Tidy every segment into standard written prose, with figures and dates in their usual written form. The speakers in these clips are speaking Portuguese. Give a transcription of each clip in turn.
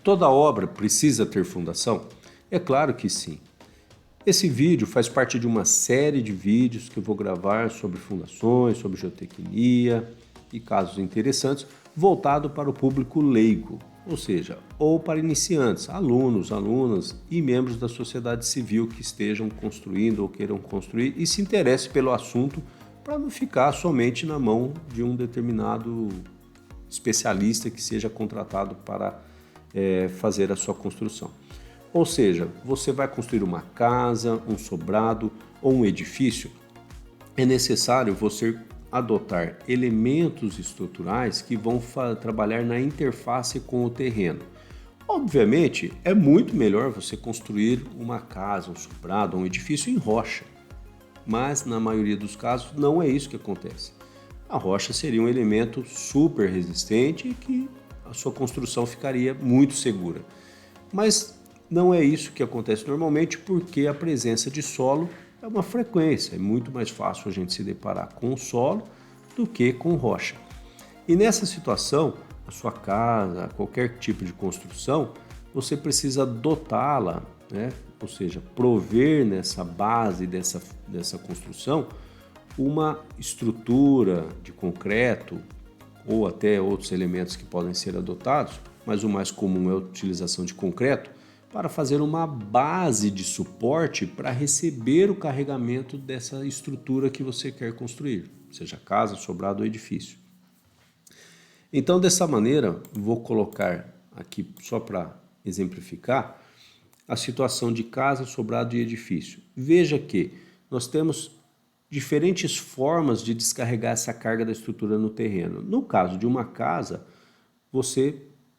Toda obra precisa ter fundação? É claro que sim. Esse vídeo faz parte de uma série de vídeos que eu vou gravar sobre fundações, sobre geotecnia e casos interessantes voltado para o público leigo, ou seja, ou para iniciantes, alunos, alunas e membros da sociedade civil que estejam construindo ou queiram construir e se interessem pelo assunto para não ficar somente na mão de um determinado especialista que seja contratado para fazer a sua construção. Ou seja, você vai construir uma casa, um sobrado ou um edifício, é necessário você adotar elementos estruturais que vão trabalhar na interface com o terreno. Obviamente, é muito melhor você construir uma casa, um sobrado, um edifício em rocha, mas na maioria dos casos não é isso que acontece. A rocha seria um elemento super resistente e que a sua construção ficaria muito segura. Mas não é isso que acontece normalmente porque a presença de solo é uma frequência. É muito mais fácil a gente se deparar com o solo do que com rocha. E nessa situação, a sua casa, qualquer tipo de construção, você precisa dotá-la, né? Ou seja, prover nessa base dessa construção uma estrutura de concreto ou até outros elementos que podem ser adotados, mas o mais comum é a utilização de concreto, para fazer uma base de suporte para receber o carregamento dessa estrutura que você quer construir, seja casa, sobrado ou edifício. Então, dessa maneira, vou colocar aqui só para exemplificar a situação de casa, sobrado e edifício. Veja que nós temos diferentes formas de descarregar essa carga da estrutura no terreno. No caso de uma casa,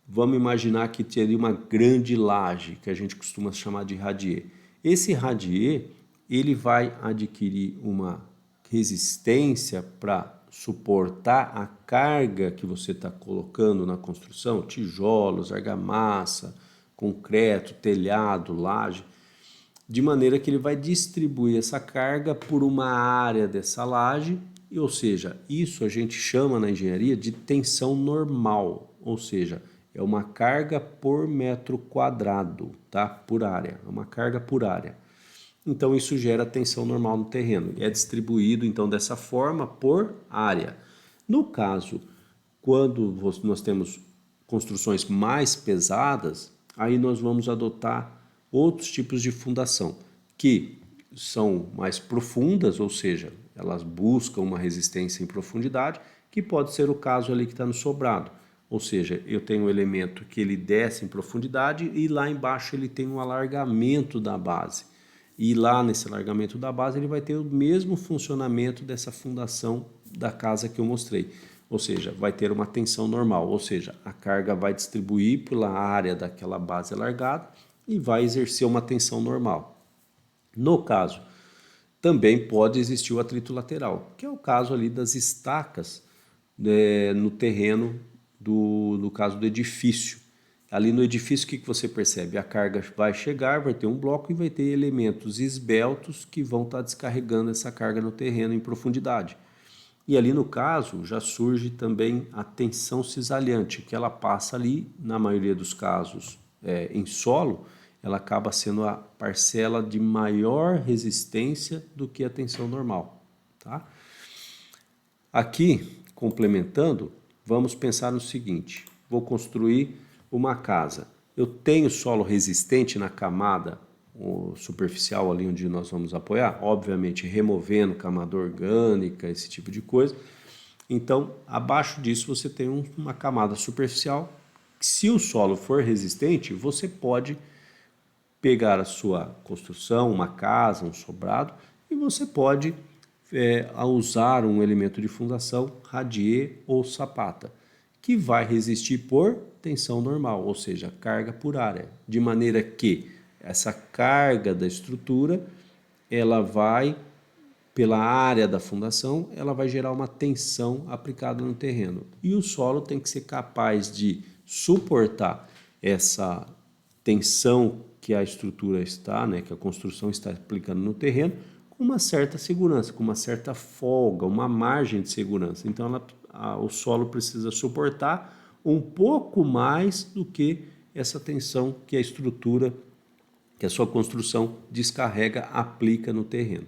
vamos imaginar que teria uma grande laje, que a gente costuma chamar de radier. Esse radier, ele vai adquirir uma resistência para suportar a carga que você está colocando na construção, tijolos, argamassa, concreto, telhado, laje, de maneira que ele vai distribuir essa carga por uma área dessa laje, ou seja, isso a gente chama na engenharia de tensão normal, ou seja, é uma carga por metro quadrado, tá? Por área, é uma carga por área. Então isso gera tensão normal no terreno e é distribuído então dessa forma por área. No caso, quando nós temos construções mais pesadas, aí nós vamos adotar outros tipos de fundação, que são mais profundas, ou seja, elas buscam uma resistência em profundidade, que pode ser o caso ali que está no sobrado. Ou seja, eu tenho um elemento que ele desce em profundidade e lá embaixo ele tem um alargamento da base. E lá nesse alargamento da base ele vai ter o mesmo funcionamento dessa fundação da casa que eu mostrei. Ou seja, vai ter uma tensão normal, ou seja, a carga vai distribuir pela área daquela base alargada e vai exercer uma tensão normal. No caso, também pode existir o atrito lateral, que é o caso ali das estacas no terreno no caso do edifício. Ali no edifício, o que você percebe? A carga vai chegar, vai ter um bloco e vai ter elementos esbeltos que vão estar descarregando essa carga no terreno em profundidade. E ali no caso já surge também a tensão cisalhante, que ela passa ali, na maioria dos casos, em solo, ela acaba sendo a parcela de maior resistência do que a tensão normal. Tá? Aqui, complementando, vamos pensar no seguinte: vou construir uma casa. Eu tenho solo resistente na camada superficial ali onde nós vamos apoiar, obviamente removendo camada orgânica, esse tipo de coisa. Então, abaixo disso você tem uma camada superficial. Se o solo for resistente, você pode pegar a sua construção, uma casa, um sobrado, e você pode usar um elemento de fundação, radier ou sapata, que vai resistir por tensão normal, ou seja, carga por área, de maneira que essa carga da estrutura, ela vai, pela área da fundação, ela vai gerar uma tensão aplicada no terreno. E o solo tem que ser capaz de suportar essa tensão que a estrutura está, que a construção está aplicando no terreno, com uma certa segurança, com uma certa folga, uma margem de segurança. Então o solo precisa suportar um pouco mais do que essa tensão que a estrutura, que a sua construção descarrega, aplica no terreno.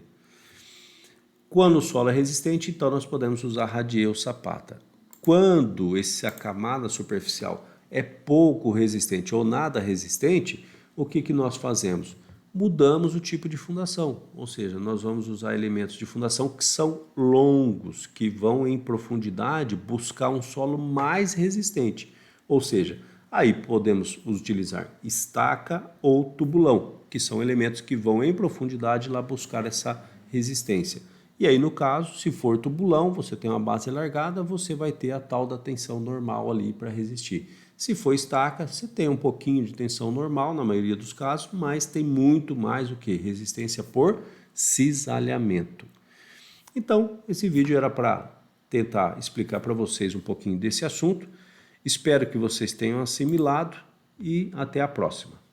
Quando o solo é resistente, então nós podemos usar radier ou sapata. Quando essa camada superficial é pouco resistente ou nada resistente, o que nós fazemos? Mudamos o tipo de fundação, ou seja, nós vamos usar elementos de fundação que são longos, que vão em profundidade buscar um solo mais resistente. Ou seja, aí podemos utilizar estaca ou tubulão, que são elementos que vão em profundidade lá buscar essa resistência. E aí, no caso, se for tubulão, você tem uma base alargada, você vai ter a tal da tensão normal ali para resistir. Se for estaca, você tem um pouquinho de tensão normal na maioria dos casos, mas tem muito mais o que? Resistência por cisalhamento. Então, esse vídeo era para tentar explicar para vocês um pouquinho desse assunto. Espero que vocês tenham assimilado e até a próxima.